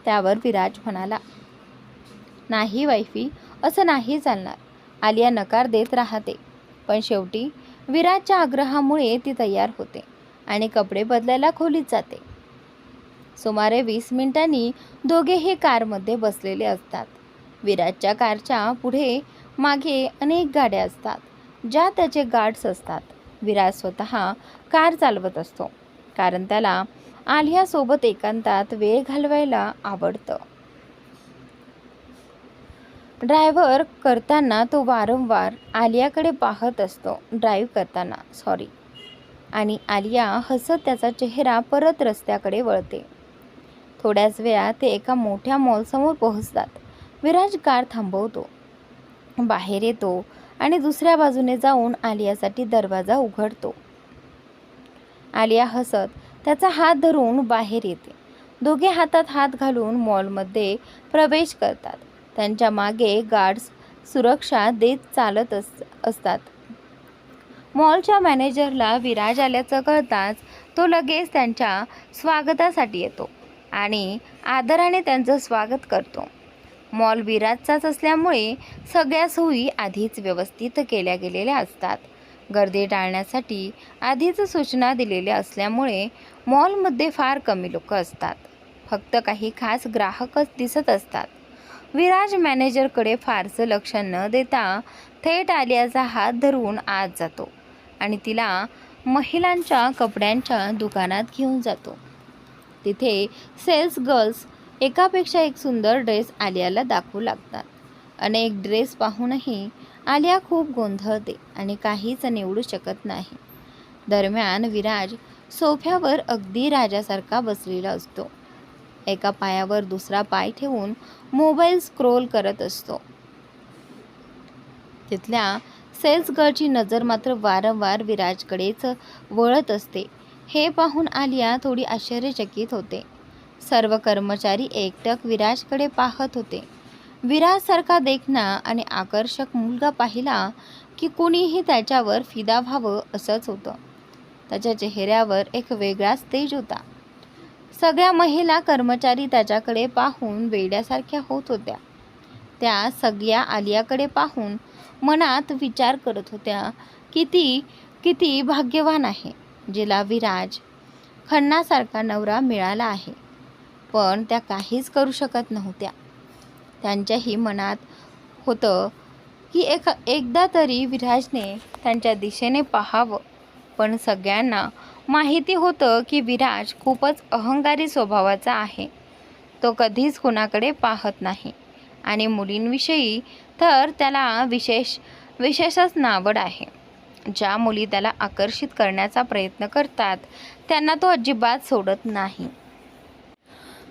त्यावर विराज म्हणाला, नाही वायफी, असं नाही चालणार. आलिया नकार देत राहते, पण शेवटी विराजच्या आग्रहामुळे ती तयार होते आणि कपडे बदलायला खोलीत जाते. सुमारे 20 मिनिटांनी दोघेही कारमध्ये बसलेले असतात. विराजच्या कारच्या पुढे मागे अनेक गाड्या असतात, ज्या त्याचे गार्ड्स असतात. विराज स्वतः कार चालवत असतो, कारण त्याला आलियासोबत एकांतात वेळ घालवायला आवडतं. ड्रायव्हर करताना तो वारंवार आलियाकडे पाहत असतो. ड्राईव्ह करताना आणि आलिया हसत त्याचा चेहरा परत रस्त्याकडे वळते. थोड्याच वेळात ते एका मोठ्या मॉलसमोर पोहोचतात. विराज कार थांबवतो, बाहेर येतो आणि दुसऱ्या बाजूने जाऊन आलियासाठी दरवाजा उघडतो. आलिया हसत त्याचा हात धरून बाहेर येते. दोघे हातात हात घालून मॉलमध्ये प्रवेश करतात. त्यांच्या मागे गार्ड्स सुरक्षा देत चालत असतात. मॉलच्या मॅनेजरला विराज आल्याचं कळताच तो लगेच त्यांच्या स्वागतासाठी येतो आणि आदराने त्यांचं स्वागत करतो. मॉल विराजचाच असल्यामुळे सगळ्या सोयी आधीच व्यवस्थित केल्या गेलेल्या असतात. गर्दी टाळण्यासाठी आधीच सूचना दिलेल्या असल्यामुळे मॉलमध्ये फार कमी लोक असतात. फक्त काही खास ग्राहकच दिसत असतात. विराज मॅनेजरकडे फारसं लक्ष न देता थेट आलियाचा हात धरून आत जातो आणि तिला महिलांच्या कपड्यांच्या दुकानात घेऊन जातो. तिथे सेल्स गर्ल्स एकापेक्षा एक सुंदर ड्रेस आलियाला दाखवू लागतात. अनेक ड्रेस पाहूनही आलिया खूप गोंधळते आणि काहीच निवडू शकत नाही. दरम्यान विराज सोफ्यावर अगदी राजासारखा बसलेला असतो. एका पायावर दुसरा पाय ठेवून मोबाईल स्क्रोल करत असतो. तिथल्या सेल्स गर्लची नजर मात्र वारंवार विराजकडेच वळत असते. हे पाहून आलिया थोडी आश्चर्यचकित होते. सर्व कर्मचारी एकटक विराजकडे पाहत होते. विराजसारखा देखणा आणि आकर्षक मुलगा पाहिला की कुणीही त्याच्यावर फिदा व्हावं असंच होतं. त्याच्या चेहऱ्यावर एक वेगळाच तेज होता. सगळ्या महिला कर्मचारी त्याच्याकडे पाहून वेड्यासारख्या होत होत्या. त्या सगळ्या आलियाकडे पाहून मनात विचार करत होत्या, किती भाग्यवान आहे जिला विराज खन्नासारखा नवरा मिळाला आहे. पण त्या काहीच करू शकत नव्हत्या. त्यांच्याही मनात होतं की एकदा तरी विराजने त्यांच्या दिशेने पाहावं. पण सगळ्यांना माहिती होतं की विराज खूपच अहंकारी स्वभावाचा आहे. तो कधीच कुणाकडे पाहत नाही आणि मुलींविषयी तर त्याला विशेषच नावड आहे. ज्या मुली त्याला आकर्षित करण्याचा प्रयत्न करतात त्यांना तो अजिबात सोडत नाही.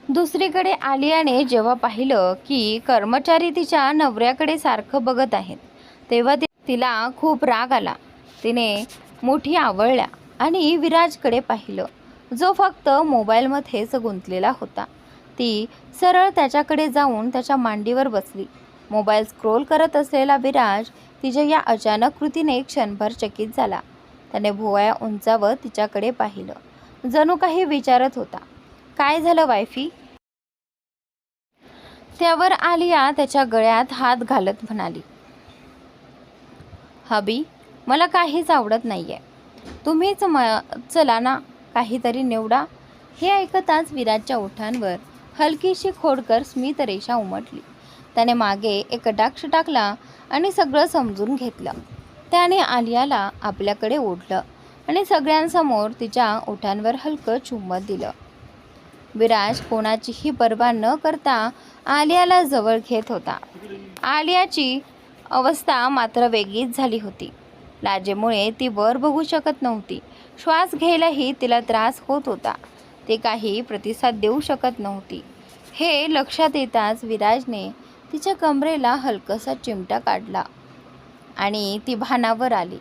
दुसरीकडे आलियाने जेव्हा पाहिलं की कर्मचारी तिच्या नवऱ्याकडे सारखं बघत आहेत तेव्हा तिला खूप राग आला. तिने मुठी आवळल्या आणि विराजकडे पाहिलं, जो फक्त मोबाईलमध्येच गुंतलेला होता. ती सरळ त्याच्याकडे जाऊन त्याच्या मांडीवर बसली. मोबाईल स्क्रोल करत असलेला विराज तिच्या या अचानक कृतीने क्षणभर चकित झाला. त्याने भुवया उंचावत तिच्याकडे पाहिलं, जणू काही विचारत होता, काय झालं वायफी? त्यावर आलिया त्याच्या गळ्यात हात घालत म्हणाली, हबी, मला काहीच आवडत नाहीये. तुम्हीच चला ना, काहीतरी निवडा. हे ऐकताच विराजच्या ओठांवर हलकीशी खोडकर स्मित रेषा उमटली. त्याने मागे एक कटाक्ष टाकला आणि सगळं समजून घेतलं. त्याने आलियाला आपल्याकडे ओढलं आणि सगळ्यांसमोर तिच्या ओठांवर हलकं चुंबन दिलं. विराज कोणाचीही पर्वा न करता आलियाला जवळ घेत होता. आलियाची अवस्था मात्र वेगळीच झाली होती. लाजेमुळे ती वर बघू शकत नव्हती. श्वास घ्यायलाही तिला त्रास होत होता. ती काही प्रतिसाद देऊ शकत नव्हती. हे लक्षात येताच विराजने तिच्या कमरेला हलकासा चिमटा काढला आणि ती भानावर आली.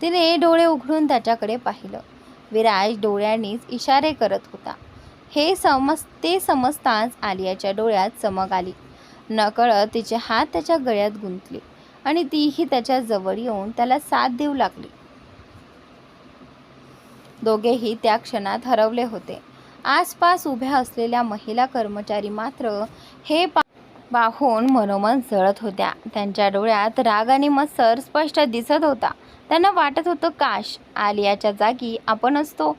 तिने डोळे उघडून त्याच्याकडे पाहिलं. विराज डोळ्यांनीच इशारे करत होता. ते समजताच आलियाच्या डोळ्यात चमक आली. नकळत तिचे हात त्याच्या गळ्यात गुंतले आणि तीही त्याच्या जवळ येऊन त्याला साथ देऊ लागली. दोघेही त्या क्षणात हरवले होते. आसपास उभ्या असलेल्या महिला कर्मचारी मात्र हे पाहून मनोमन जळत होत्या. त्यांच्या डोळ्यात राग आणि मत्सर स्पष्ट दिसत होता. त्यांना वाटत होतं, काश आलियाच्या जागी आपण असतो.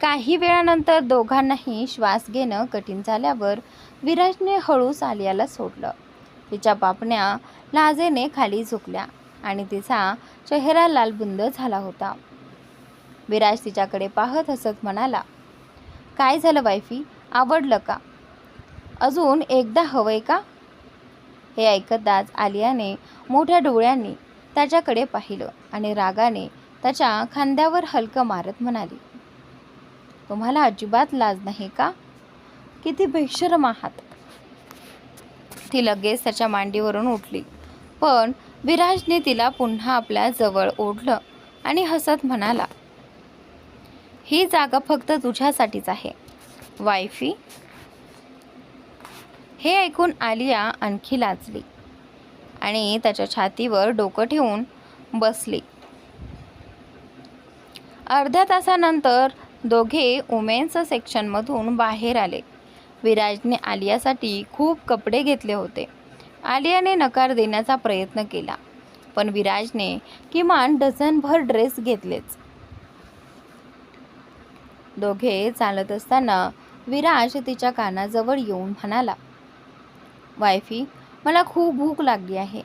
काही वेळानंतर दोघांनाही श्वास घेणं कठीण झाल्यावर विराजने हळूच आलियाला सोडलं. तिच्या पापण्या लाजेने खाली झुकल्या आणि तिचा चेहरा लालबुंद झाला होता. विराज तिच्याकडे पाहत हसत म्हणाला, काय झालं वायफी, आवडलं का? अजून एकदा हवंय का? हे ऐकताच आलियाने मोठ्या डोळ्यांनी त्याच्याकडे पाहिलं आणि रागाने त्याच्या खांद्यावर हलकं मारत म्हणाली, तुम्हाला अजिबात लाज नाही का? किती बेशरम आहात. ती लगेच त्याच्या मांडीवरून उठली. पण विराजने तिला पुन्हा आपल्या जवळ ओढलं आणि हसत म्हणाला, ही जागा फक्त तुझ्यासाठीच आहे वायफी. हे ऐकून आलिया आणखी लाजली आणि त्याच्या छातीवर डोकं ठेवून बसले. अर्ध्या तासानंतर दोघे वुमेन्स सेक्शनमधून बाहेर आले. विराजने आलियासाठी खूप कपडे घेतले होते. आलियाने नकार देण्याचा प्रयत्न केला, पण विराजने किमान डझनभर ड्रेस घेतलेच. दोघे चालत असताना विराज तिच्या कानाजवळ येऊन म्हणाला, वायफी, मला खूप भूक लागली आहे.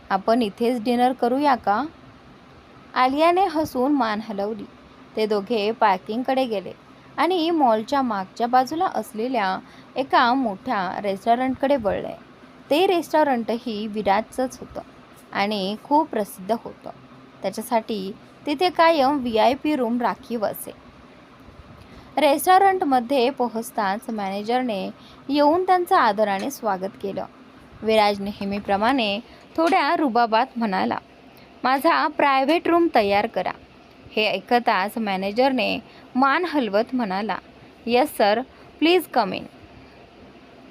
आपण इथेच डिनर करूया का? आलियाने हसून मान हलवली. ते दोघे पार्किंगकडे गेले आणि मॉलच्या मागच्या बाजूला असलेल्या एका मोठ्या रेस्टॉरंटकडे वळले. ते रेस्टॉरंटही विराजचंच होतं आणि खूप प्रसिद्ध होतं. त्याच्यासाठी तिथे कायम VIP रूम राखीव असे. रेस्टॉरंटमध्ये पोहोचताच मॅनेजरने येऊन त्यांचं आदराने स्वागत केलं. विराज नेहमीप्रमाणे थोड्या रुबाबात म्हणाला, माझा प्रायव्हेट रूम तयार करा. हे ऐकताच मॅनेजरने मान हलवत म्हणाला, yes sir, please come in,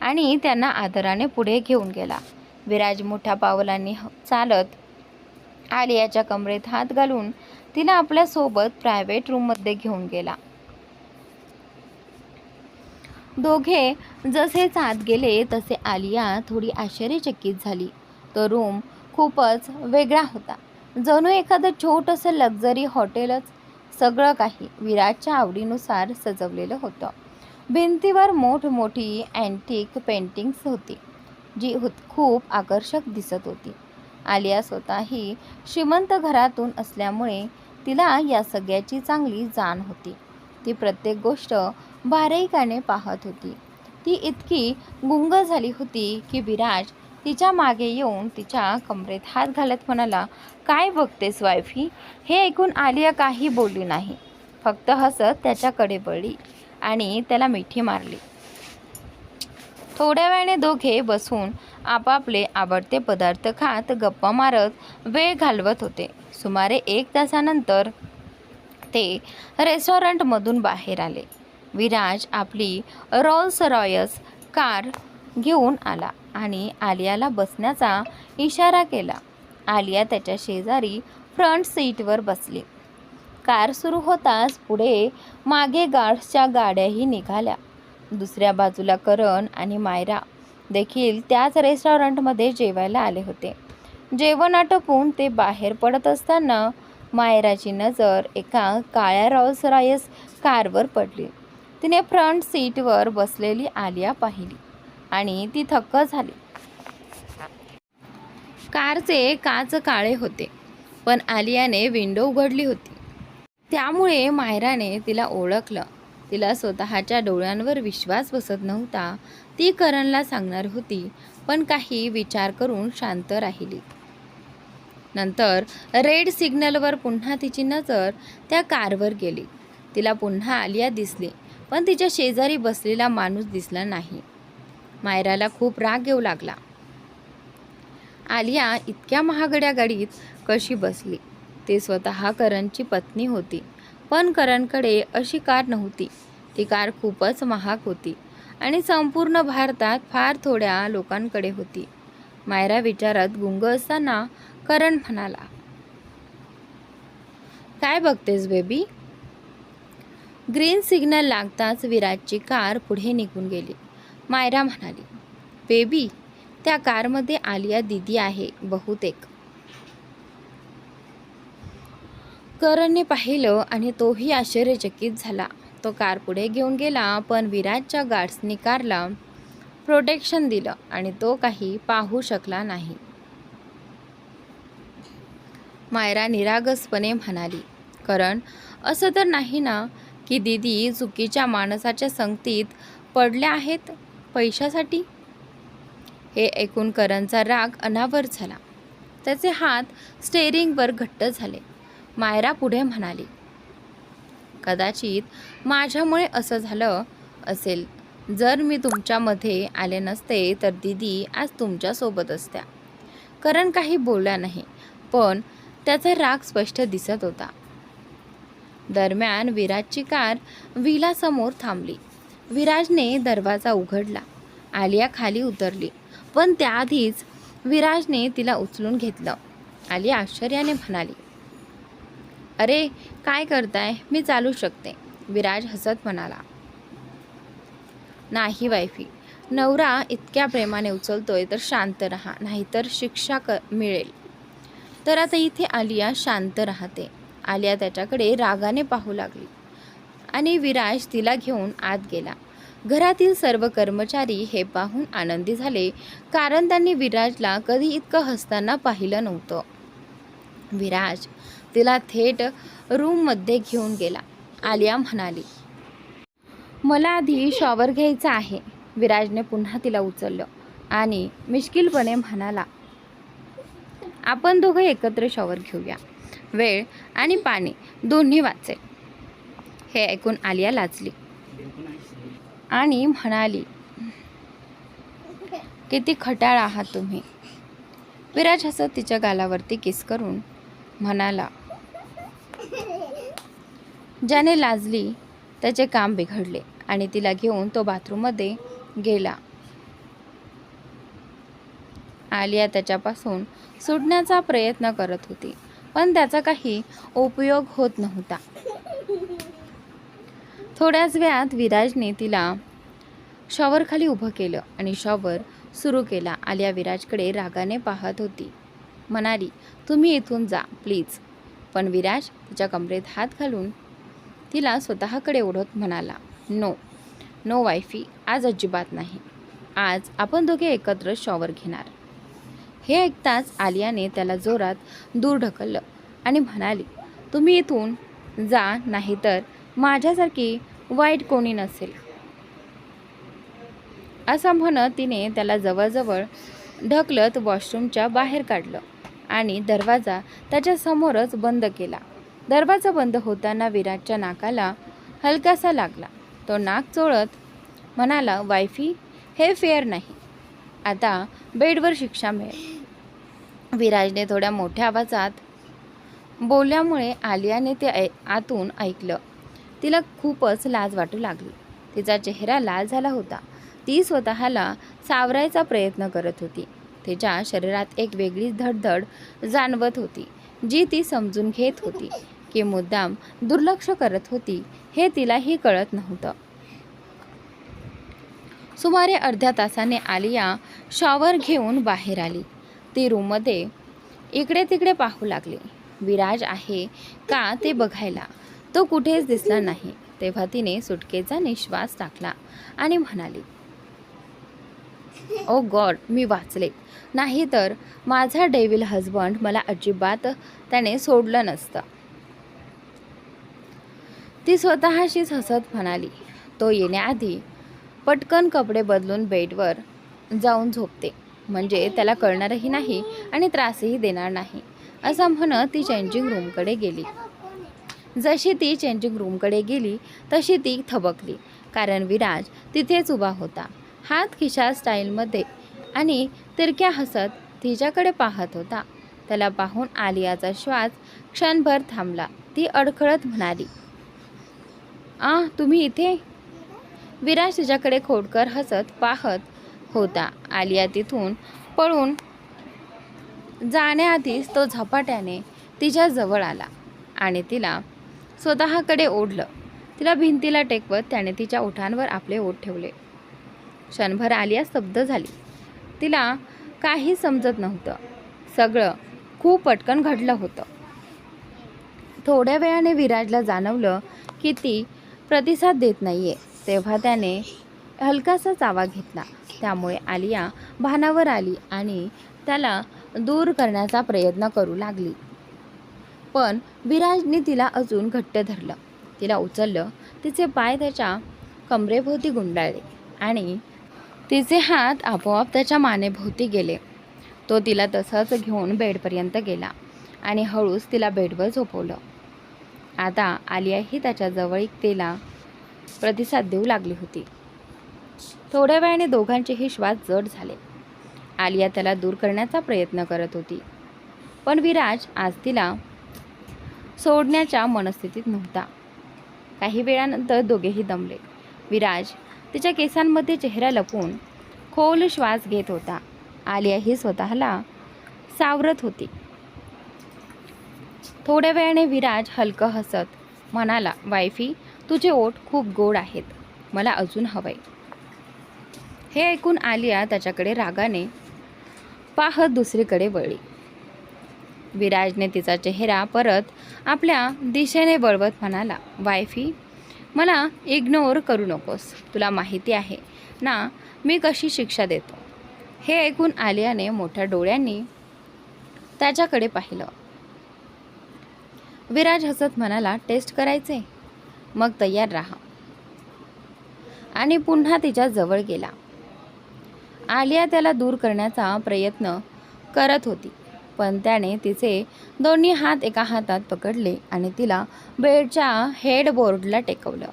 आणि त्यांना आदराने पुढे घेऊन गेला. विराज मोठ्या पावलांनी चालत आलियाच्या कमरेत हात घालून तिला आपल्यासोबत प्रायव्हेट रूममध्ये घेऊन गेला. दोघे जसेच आत गेले तसे आलिया थोडी आश्चर्यचकित झाली. तो रूम खूपच वेगळा होता, जणू एखादं छोटंसं लक्झरी हॉटेलच. सगळं काही विराजच्या आवडीनुसार सजवलेलं होतं. भिंतीवर मोठमोठी अँटिक पेंटिंग्स होती, जी खूप आकर्षक दिसत होती. आलिया स्वतःही श्रीमंत घरातून असल्यामुळे तिला या सगळ्याची चांगली जाण होती. ती प्रत्येक गोष्ट बारीकाने पाहत होती. ती इतकी गुंग झाली होती की विराज तिच्या मागे येऊन तिच्या कमरेत हात घालत म्हणाला, काय बघतेस वायफी? हे ऐकून आलिया काही बोलली नाही, फक्त हसत त्याच्याकडे वळली आणि त्याला मिठी मारली. थोड्या वेळाने दोघे बसून आपापले आवडते पदार्थ खात गप्पा मारत वेळ घालवत होते. सुमारे 1 तासानंतर ते रेस्टॉरंटमधून बाहेर आले. विराज आपली रोल्स रॉयस कार घेऊन आला आणि आलियाला बसण्याचा इशारा केला. आलिया त्याच्या शेजारी फ्रंट सीटवर बसली. कार सुरू होताच पुढे मागे गार्ड्सच्या गाड्याही निघाल्या. दुसऱ्या बाजूला करण आणि मायरा देखील त्याच रेस्टॉरंटमध्ये जेवायला आले होते. जेवण आटोपून ते बाहेर पडत असताना मायराची नजर एका काळ्या रॉल्स रॉयस कारवर पडली. तिने फ्रंट सीटवर बसलेली आलिया पाहिली आणि ती थक्क झाली. कारचे काच काळे होते, पण आलियाने विंडो उघडली होती, त्यामुळे मायराने तिला ओळखलं. तिला स्वतःच्या डोळ्यांवर विश्वास बसत नव्हता. ती करणला सांगणार होती, पण काही विचार करून शांत राहिली. नंतर रेड सिग्नलवर पुन्हा तिची नजर त्या कारवर गेली. तिला पुन्हा आलिया दिसली, पण तिच्या शेजारी बसलेला माणूस दिसला नाही. मायराला खूप राग येऊ लागला. आलिया इतक्या महागड्या गाडीत कशी बसली? ती स्वतः करणची पत्नी होती, पण करणकडे अशी कार नव्हती. ती कार खूपच महाग होती आणि संपूर्ण भारतात फार थोड्या लोकांकडे होती. मायरा विचारात गुंग असताना करण म्हणाला, काय बघतेस बेबी? ग्रीन सिग्नल लागताच विराजची कार पुढे निघून गेली. मायरा म्हणाली, बेबी, त्या कारमध्ये आलिया दीदी आहे बहुतेक. करणने पाहिलं आणि तोही आश्चर्यचकित झाला. तो कार पुढे घेऊन गेला, पण विराजच्या गार्ड्सनी कारला प्रोटेक्शन दिलं आणि तो काही पाहू शकला नाही. मायरा निरागसपणे म्हणाली, करण, असं तर नाही ना की दीदी चुकीच्या माणसाच्या संगतीत पडल्या आहेत पैशासाठी? हे ऐकून करणचा राग अनावर झाला. त्याचे हात स्टेअरिंगवर घट्ट झाले. मायरा पुढे म्हणाली, कदाचित माझ्यामुळे असं झालं असेल. जर मी तुमच्यामध्ये आले नसते तर दीदी आज तुमच्यासोबत असत्या. करण काही बोलला नाही, पण त्याचा राग स्पष्ट दिसत होता. दरम्यान विराजची कार व्हिलासमोर थांबली. विराजने दरवाजा उघडला. आलिया खाली उतरली, पण त्याआधीच विराजने तिला उचलून घेतलं. आलिया आश्चर्याने म्हणाली, अरे काय करताय, मी चालू शकते, विराज हसत म्हणाला. नाही वाईफी, नवरा इतक्या प्रेमाने उचलतोय तर शांत राहा, नाहीतर शिक्षा मिळेल. तर आता इथे आलिया शांत राहते. आलिया त्याच्याकडे रागाने पाहू लागली आणि विराज तिला घेऊन आत गेला. घरातील सर्व कर्मचारी हे पाहून आनंदी झाले, कारण त्यांनी विराजला कधी इतकं हसताना पाहिलं नव्हतं. विराज तिला थेट रूममध्ये घेऊन गेला. आलिया म्हणाली, मला आधी शॉवर घ्यायचा आहे. विराजने पुन्हा तिला उचललं आणि मिश्किलपणे म्हणाला, आपण दोघं एकत्र शॉवर घेऊया, वेळ आणि पाणी दोन्ही वाचेल. हे ऐकून आलिया लाजली आणि म्हणाली, किती खट्याळ आहात तुम्ही. विराज हसत तिच्या गालावरती किस करून म्हणाला, ज्याने लाजली त्याचे काम बिघडले, आणि तिला घेऊन तो बाथरूममध्ये गेला. आलिया त्याच्यापासून सुटण्याचा प्रयत्न करत होती, पण त्याचा काही उपयोग होत नव्हता. थोड्याच वेळात विराजने तिला शॉवरखाली उभं केलं आणि शॉवर सुरू केला. आलिया विराजकडे रागाने पाहत होती, म्हणाली, तुम्ही इथून जा प्लीज. पण विराज तिच्या कमरेत हात घालून तिला स्वतःकडे ओढत म्हणाला, नो नो वाईफी, आज अजिबात नाही. आज आपण दोघे एकत्र शॉवर घेणार. हे ऐकताच आलियाने त्याला जोरात दूर ढकललं आणि म्हणाली, तुम्ही इथून जा, नाहीतर माझ्यासारखी वाईट कोणी नसेल. असं म्हणत तिने त्याला जवळजवळ ढकलत वॉशरूमच्या बाहेर काढलं आणि दरवाजा त्याच्या समोरच बंद केला. दरवाजा बंद होताना विराजच्या नाकाला हलकासा लागला. तो नाक चोळत म्हणाला, वाईफी, हे फेअर नाही. आता बेडवर शिक्षा मिळेल. विराजने थोड्या मोठ्या आवाजात बोलल्यामुळे आलियाने ते आतून ऐकलं. तिला खूपच लाज वाटू लागली. तिचा चेहरा लाल झाला होता. ती स्वतःला सावरायचा प्रयत्न करत होती. तिच्या शरीरात एक वेगळीच धडधड जाणवत होती, जी ती समजून घेत होती की मुद्दाम दुर्लक्ष करत होती हे तिलाही कळत नव्हतं. सुमारे अर्ध्या तासाने आलिया शॉवर घेऊन बाहेर आली. ती रूममध्ये इकडे तिकडे पाहू लागली, विराज आहे का ते बघायला. तो कुठेच दिसला नाही. तेव्हा तिने सुटकेचा निश्वास टाकला आणि म्हणाली, ओ गॉड, मी वाचले. नाहीतर माझा डेव्हिल हजबंड मला अजिबात त्याने सोडलं नसतं. ती स्वतःशीच हसत म्हणाली, तो येण्याआधी पटकन कपडे बदलून बेडवर जाऊन झोपते, म्हणजे त्याला कळणारही नाही आणि त्रासही देणार नाही. असं म्हणत ती चेंजिंग रूमकडे गेली. जशी ती चेंजिंग रूमकडे गेली तशी ती थबकली, कारण विराज तिथेच उभा होता, हात खिशा स्टाईलमध्ये, आणि तिरक्या हसत तिच्याकडे पाहत होता. त्याला पाहून आलियाचा श्वास क्षणभर थांबला. ती अडखळत म्हणाली, तुम्ही इथे. विराज तिच्याकडे खोडकर हसत पाहत होता. आलिया तिथून पळून जाण्याआधीच तो झपाट्याने तिच्या जवळ आला आणि तिला स्वतःकडे ओढलं. तिला भिंतीला टेकवत त्याने तिच्या ओठांवर आपले ओठ ठेवले. क्षणभर आलिया स्तब्ध झाली. तिला काही समजत नव्हतं. सगळं खूप पटकन घडलं होतं. थोड्या वेळाने विराजला जाणवलं की ती प्रतिसाद देत नाहीये. तेव्हा त्याने हलकासा चावा घेतला. त्यामुळे आलिया भानावर आली आणि त्याला दूर करण्याचा प्रयत्न करू लागली. पण विराजने तिला अजून घट्ट धरलं. तिला उचललं. तिचे पाय त्याच्या कमरेभोवती गुंडाळले आणि तिचे हात आपोआप त्याच्या मानेभोवती गेले. तो तिला तसंच घेऊन बेडपर्यंत गेला आणि हळूच तिला बेडवर झोपवलं. आता आलियाही त्याच्या जवळीकतेला प्रतिसाद देऊ लागली होती. थोड्या वेळाने दोघांचेही श्वास जड झाले. आलिया त्याला दूर करण्याचा प्रयत्न करत होती, पण विराज आज तिला सोडण्याच्या मनस्थितीत नव्हता. काही वेळानंतर दोघेही दमले. विराज तिच्या केसांमध्ये चेहरा लपवून खोल श्वास घेत होता. आलिया ही स्वतःला सावरत होती. थोड्या वेळाने विराज हलकं हसत म्हणाला, वायफी, तुझे ओठ खूप गोड आहेत, मला अजून हवंय. हे ऐकून आलिया त्याच्याकडे रागाने पाहत दुसरीकडे वळली. विराजने तिचा चेहरा परत आपल्या दिशेने वळवत म्हणाला, वायफी, मला इग्नोर करू नकोस. तुला माहिती आहे ना मी कशी शिक्षा देतो. हे ऐकून आलियाने मोठ्या डोळ्यांनी त्याच्याकडे पाहिलं. विराज हसत म्हणाला, टेस्ट करायचे? मग तयार राहा. आणि पुन्हा तिच्या जवळ गेला. आलिया त्याला दूर करण्याचा प्रयत्न करत होती, पण त्याने तिचे दोन्ही हात एका हातात पकडले आणि तिला बेडच्या हेडबोर्डला टेकवलं.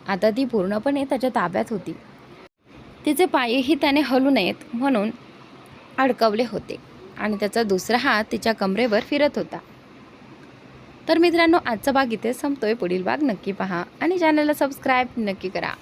आता ती पूर्णपणे त्याच्या ताब्यात होती. तिचे पायही त्याने हलू नयेत म्हणून अडकवले होते आणि त्याचा दुसरा हात तिच्या कमरेवर फिरत होता. तर मित्रांनो, आजचा भाग इथे संपतोय. पुढील भाग नक्की पहा आणि चॅनलला सबस्क्राईब नक्की करा.